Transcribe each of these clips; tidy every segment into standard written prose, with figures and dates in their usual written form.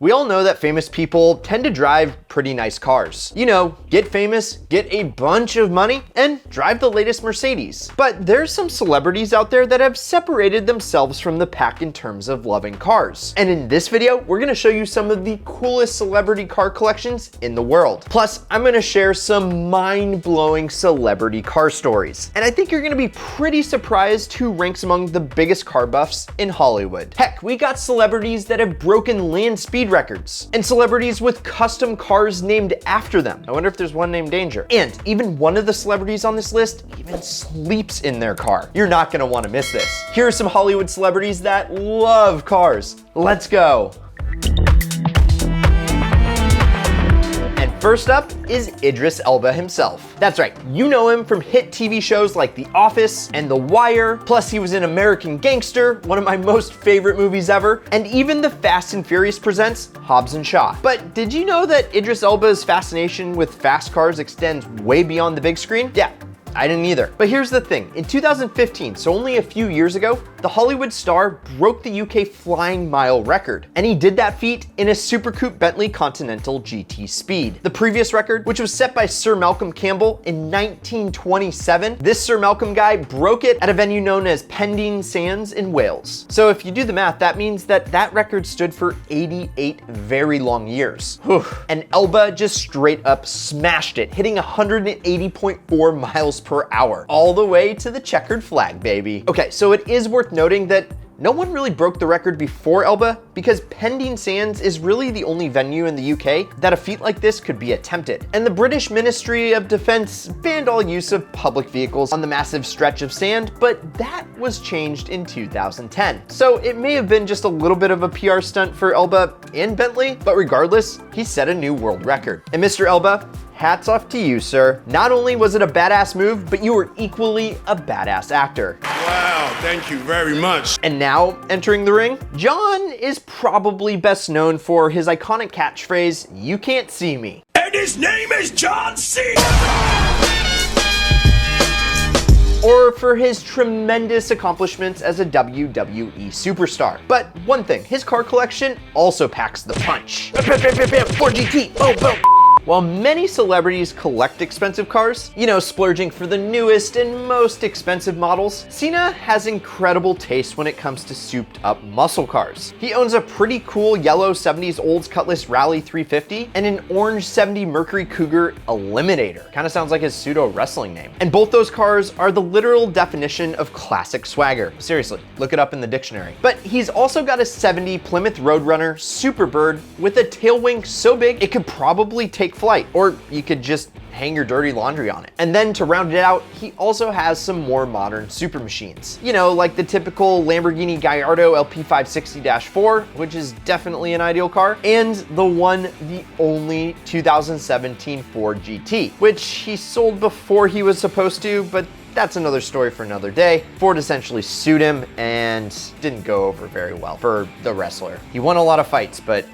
We all know that famous people tend to drive pretty nice cars. You know, get famous, get a bunch of money, and drive the latest Mercedes. But there's some celebrities out there that have separated themselves from the pack in terms of loving cars. And in this video, we're gonna show you some of the coolest celebrity car collections in the world. Plus, I'm gonna share some mind-blowing celebrity car stories. And I think you're gonna be pretty surprised who ranks among the biggest car buffs in Hollywood. Heck, we got celebrities that have broken land speed records, and celebrities with custom cars named after them. I wonder if there's one named Danger. And even one of the celebrities on this list even sleeps in their car. You're not gonna wanna miss this. Here are some Hollywood celebrities that love cars. Let's go. First up is Idris Elba himself. That's right, you know him from hit TV shows like The Office and The Wire, plus he was in American Gangster, one of my most favorite movies ever, and even the Fast and Furious presents Hobbs and Shaw. But did you know that Idris Elba's fascination with fast cars extends way beyond the big screen? Yeah, I didn't either. But here's the thing, in 2015, so only a few years ago, the Hollywood star broke the UK flying mile record. And he did that feat in a Super Coupe Bentley Continental GT Speed. The previous record, which was set by Sir Malcolm Campbell in 1927, this Sir Malcolm guy broke it at a venue known as Pendine Sands in Wales. So if you do the math, that means that that record stood for 88 very long years. Whew. And Elba just straight up smashed it, hitting 180.4 miles per hour, all the way to the checkered flag, baby. Okay, so it is worth noting that no one really broke the record before Elba because Pendine Sands is really the only venue in the UK that a feat like this could be attempted. And the British Ministry of Defence banned all use of public vehicles on the massive stretch of sand, but that was changed in 2010. So it may have been just a little bit of a PR stunt for Elba and Bentley, but regardless, he set a new world record. And Mr. Elba, hats off to you, sir. Not only was it a badass move, but you were equally a badass actor. Wow, thank you very much. And now, entering the ring, John is probably best known for his iconic catchphrase, "You can't see me." And his name is John Cena! Or for his tremendous accomplishments as a WWE superstar. But one thing, his car collection also packs the punch. 4GT, boom, boom. While many celebrities collect expensive cars, you know, splurging for the newest and most expensive models, Cena has incredible taste when it comes to souped up muscle cars. He owns a pretty cool yellow 70s Olds Cutlass Rally 350 and an orange 70 Mercury Cougar Eliminator. Kind of sounds like his pseudo wrestling name. And both those cars are the literal definition of classic swagger. Seriously, look it up in the dictionary. But he's also got a 70 Plymouth Roadrunner Superbird with a tail wing so big it could probably take flight, or you could just hang your dirty laundry on it. And then to round it out, he also has some more modern super machines. You know, like the typical Lamborghini Gallardo LP560-4, which is definitely an ideal car, and the only 2017 Ford GT, which he sold before he was supposed to, but that's another story for another day. Ford essentially sued him and didn't go over very well for the wrestler. He won a lot of fights, but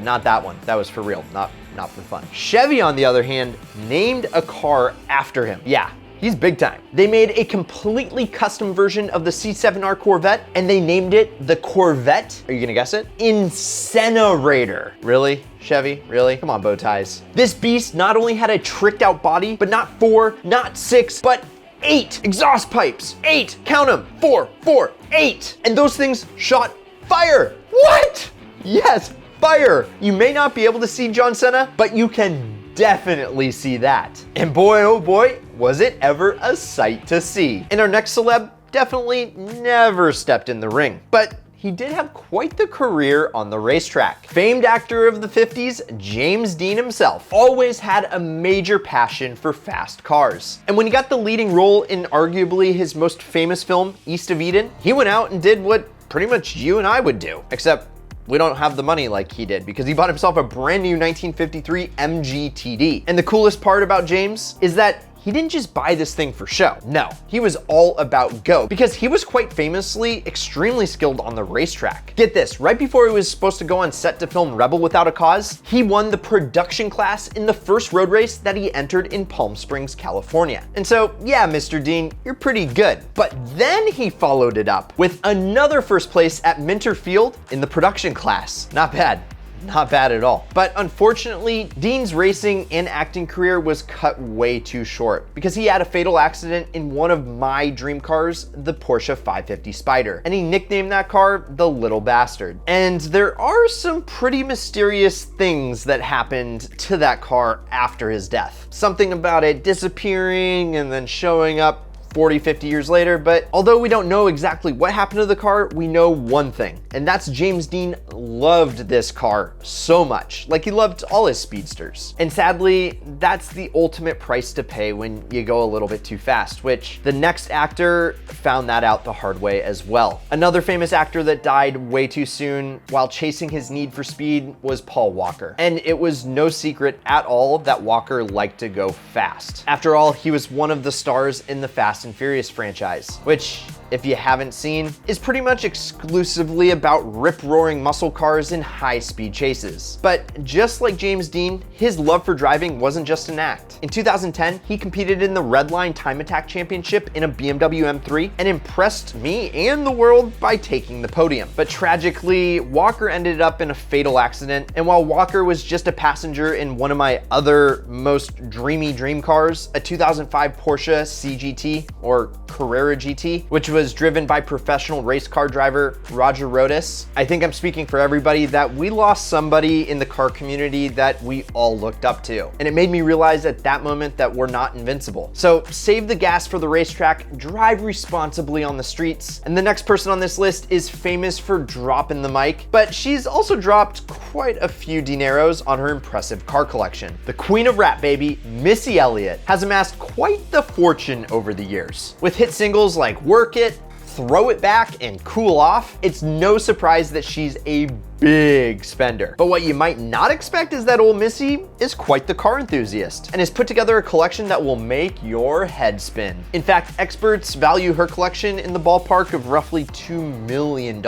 not that one. That was for real, not for fun. Chevy, on the other hand, named a car after him. Yeah, he's big time. They made a completely custom version of the C7R Corvette, and they named it the Corvette, are you gonna guess it? Incinerator. Really, Chevy, really? Come on, bow ties. This beast not only had a tricked out body, but not 4, not 6, but 8 exhaust pipes. 8, count them, 4, 4, 8. And those things shot fire. What? Yes, fire. You may not be able to see John Cena, but you can definitely see that. And boy, oh boy, was it ever a sight to see. And our next celeb definitely never stepped in the ring, but he did have quite the career on the racetrack. Famed actor of the 50s, James Dean himself, always had a major passion for fast cars. And when he got the leading role in arguably his most famous film, East of Eden, he went out and did what pretty much you and I would do, except we don't have the money like he did because he bought himself a brand new 1953 MGTD. And the coolest part about James is that he didn't just buy this thing for show. No, he was all about go because he was quite famously extremely skilled on the racetrack. Get this, right before he was supposed to go on set to film Rebel Without a Cause, he won the production class in the first road race that he entered in Palm Springs, California. And so, yeah, Mr. Dean, you're pretty good. But then he followed it up with another first place at Minter Field in the production class. Not bad. not bad at all. But unfortunately, Dean's racing and acting career was cut way too short because he had a fatal accident in one of my dream cars, the Porsche 550 Spider, and he nicknamed that car the Little Bastard. And there are some pretty mysterious things that happened to that car after his death. Something about it disappearing and then showing up 40, 50 years later, but although we don't know exactly what happened to the car, we know one thing, and that's James Dean loved this car so much, like he loved all his speedsters. And sadly, that's the ultimate price to pay when you go a little bit too fast, which the next actor found that out the hard way as well. Another famous actor that died way too soon while chasing his need for speed was Paul Walker. And it was no secret at all that Walker liked to go fast. After all, he was one of the stars in the Fast and Furious franchise, which, if you haven't seen, is pretty much exclusively about rip-roaring muscle cars in high-speed chases. But just like James Dean, his love for driving wasn't just an act. In 2010, he competed in the Redline Time Attack Championship in a BMW M3 and impressed me and the world by taking the podium. But tragically, Walker ended up in a fatal accident, and while Walker was just a passenger in one of my other most dreamy dream cars, a 2005 Porsche CGT, or Carrera GT, which was driven by professional race car driver Roger Rodas. I think I'm speaking for everybody that we lost somebody in the car community that we all looked up to. And it made me realize at that moment that we're not invincible. So save the gas for the racetrack, drive responsibly on the streets. And the next person on this list is famous for dropping the mic, but she's also dropped quite a few dineros on her impressive car collection. The queen of rap, baby, Missy Elliot, has amassed quite the fortune over the years. With hit singles like Work It, Throw It Back, and Cool Off, it's no surprise that she's a big spender. But what you might not expect is that old Missy is quite the car enthusiast and has put together a collection that will make your head spin. In fact, experts value her collection in the ballpark of roughly $2 million.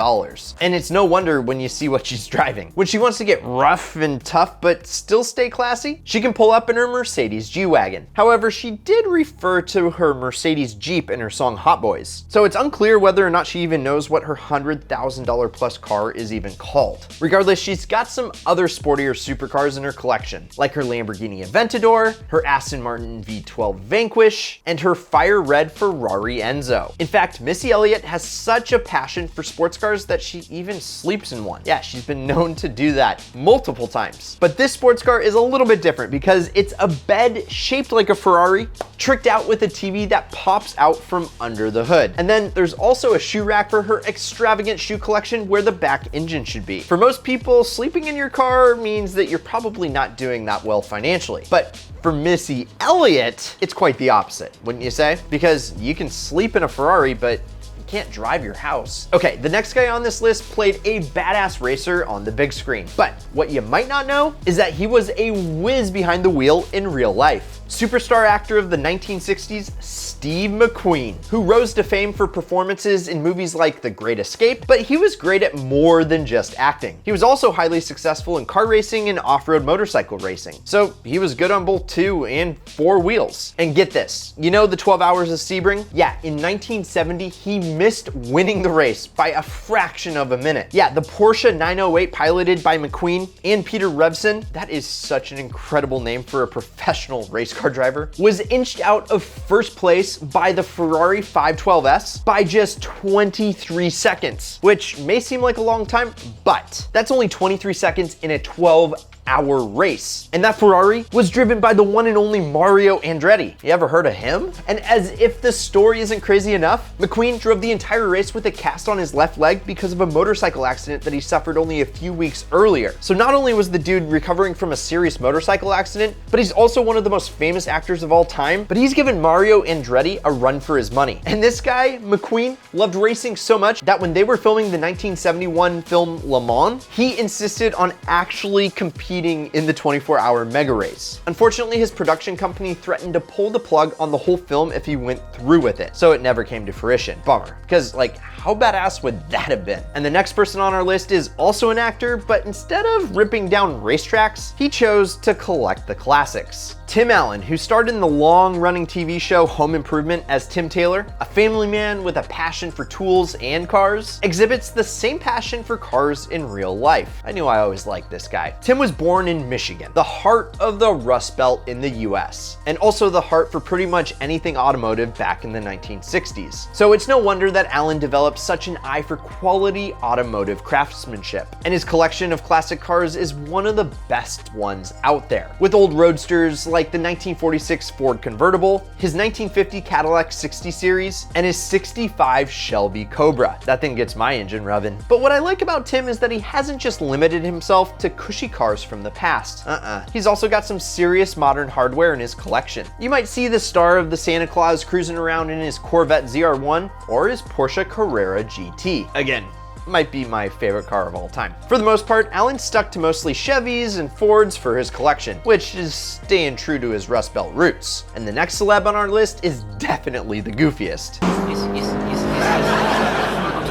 And it's no wonder when you see what she's driving. When she wants to get rough and tough but still stay classy, she can pull up in her Mercedes G-Wagon. However, she did refer to her Mercedes Jeep in her song Hot Boys. So it's unclear whether or not she even knows what her $100,000 plus car is even called. Regardless, she's got some other sportier supercars in her collection, like her Lamborghini Aventador, her Aston Martin V12 Vanquish, and her fire red Ferrari Enzo. In fact, Missy Elliot has such a passion for sports cars that she even sleeps in one. Yeah, she's been known to do that multiple times. But this sports car is a little bit different because it's a bed shaped like a Ferrari, tricked out with a TV that pops out from under the hood. And then there's also a shoe rack for her extravagant shoe collection where the back engine should be. For most people, sleeping in your car means that you're probably not doing that well financially. But for Missy Elliot, it's quite the opposite, wouldn't you say? Because you can sleep in a Ferrari, but you can't drive your house. Okay, the next guy on this list played a badass racer on the big screen. But what you might not know is that he was a whiz behind the wheel in real life. Superstar actor of the 1960s, Steve McQueen, who rose to fame for performances in movies like The Great Escape, but he was great at more than just acting. He was also highly successful in car racing and off-road motorcycle racing. So he was good on both 2 and 4 wheels. And get this, you know the 12 Hours of Sebring? Yeah, in 1970, he missed winning the race by a fraction of a minute. Yeah, the Porsche 908 piloted by McQueen and Peter Revson, that is such an incredible name for a professional race car driver, was inched out of first place by the Ferrari 512S by just 23 seconds, which may seem like a long time, but that's only 23 seconds in a 12-hour race. And that Ferrari was driven by the one and only Mario Andretti. You ever heard of him? And as if the story isn't crazy enough, McQueen drove the entire race with a cast on his left leg because of a motorcycle accident that he suffered only a few weeks earlier. So not only was the dude recovering from a serious motorcycle accident, but he's also one of the most famous actors of all time, but he's given Mario Andretti a run for his money. And this guy, McQueen, loved racing so much that when they were filming the 1971 film Le Mans, he insisted on actually competing in the 24-hour mega race. Unfortunately, his production company threatened to pull the plug on the whole film if he went through with it, so it never came to fruition. Bummer, because like, how badass would that have been? And the next person on our list is also an actor, but instead of ripping down racetracks, he chose to collect the classics. Tim Allen, who starred in the long-running TV show Home Improvement as Tim Taylor, a family man with a passion for tools and cars, exhibits the same passion for cars in real life. I knew I always liked this guy. Tim was born in Michigan, the heart of the Rust Belt in the US, and also the heart for pretty much anything automotive back in the 1960s. So it's no wonder that Allen developed such an eye for quality automotive craftsmanship, and his collection of classic cars is one of the best ones out there, with old roadsters like the 1946 Ford convertible, his 1950 Cadillac 60 Series, and his 65 Shelby Cobra. That thing gets my engine revving. But what I like about Tim is that he hasn't just limited himself to cushy cars from the past. He's also got some serious modern hardware in his collection. You might see the star of the Santa Claus cruising around in his Corvette ZR1 or his Porsche Carrera GT. Again, might be my favorite car of all time. For the most part, Allen stuck to mostly Chevys and Fords for his collection, which is staying true to his Rust Belt roots. And the next celeb on our list is definitely the goofiest. To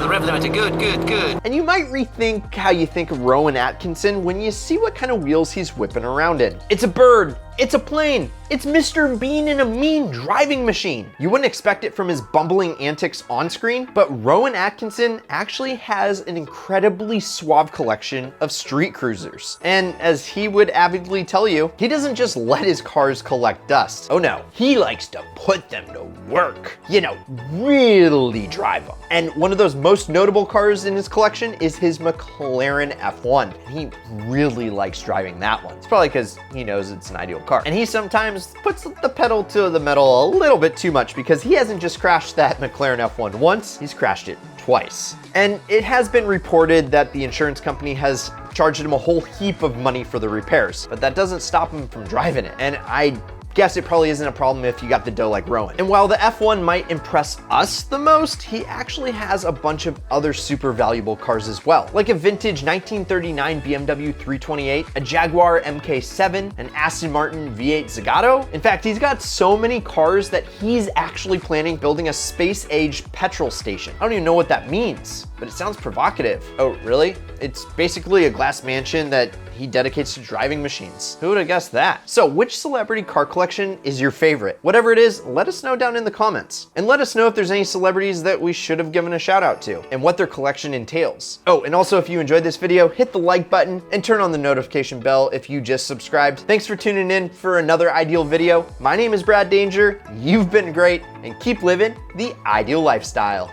the rev limiter, good. And you might rethink how you think of Rowan Atkinson when you see what kind of wheels he's whipping around in. It's a bird, it's a plane, it's Mr. Bean in a mean driving machine. You wouldn't expect it from his bumbling antics on screen, but Rowan Atkinson actually has an incredibly suave collection of street cruisers. And as he would avidly tell you, he doesn't just let his cars collect dust. Oh no, he likes to put them to work. You know, really drive them. And one of those most notable cars in his collection is his McLaren F1. And he really likes driving that one. It's probably because he knows it's an ideal car. And he sometimes puts the pedal to the metal a little bit too much because he hasn't just crashed that McLaren F1 once, he's crashed it twice. And it has been reported that the insurance company has charged him a whole heap of money for the repairs, but that doesn't stop him from driving it. And I guess it probably isn't a problem if you got the dough like Rowan. And while the F1 might impress us the most, he actually has a bunch of other super valuable cars as well, like a vintage 1939 BMW 328, a Jaguar MK7, an Aston Martin V8 Zagato. In fact, he's got so many cars that he's actually planning building a space-age petrol station. I don't even know what that means, but it sounds provocative. Oh, really? It's basically a glass mansion that he dedicates to driving machines. Who would have guessed that? So which celebrity car collection is your favorite? Whatever it is, let us know down in the comments. And let us know if there's any celebrities that we should have given a shout out to and what their collection entails. Oh, and also if you enjoyed this video, hit the like button and turn on the notification bell if you just subscribed. Thanks for tuning in for another Ideal video. My name is Brad Danger, you've been great, and keep living the ideal lifestyle.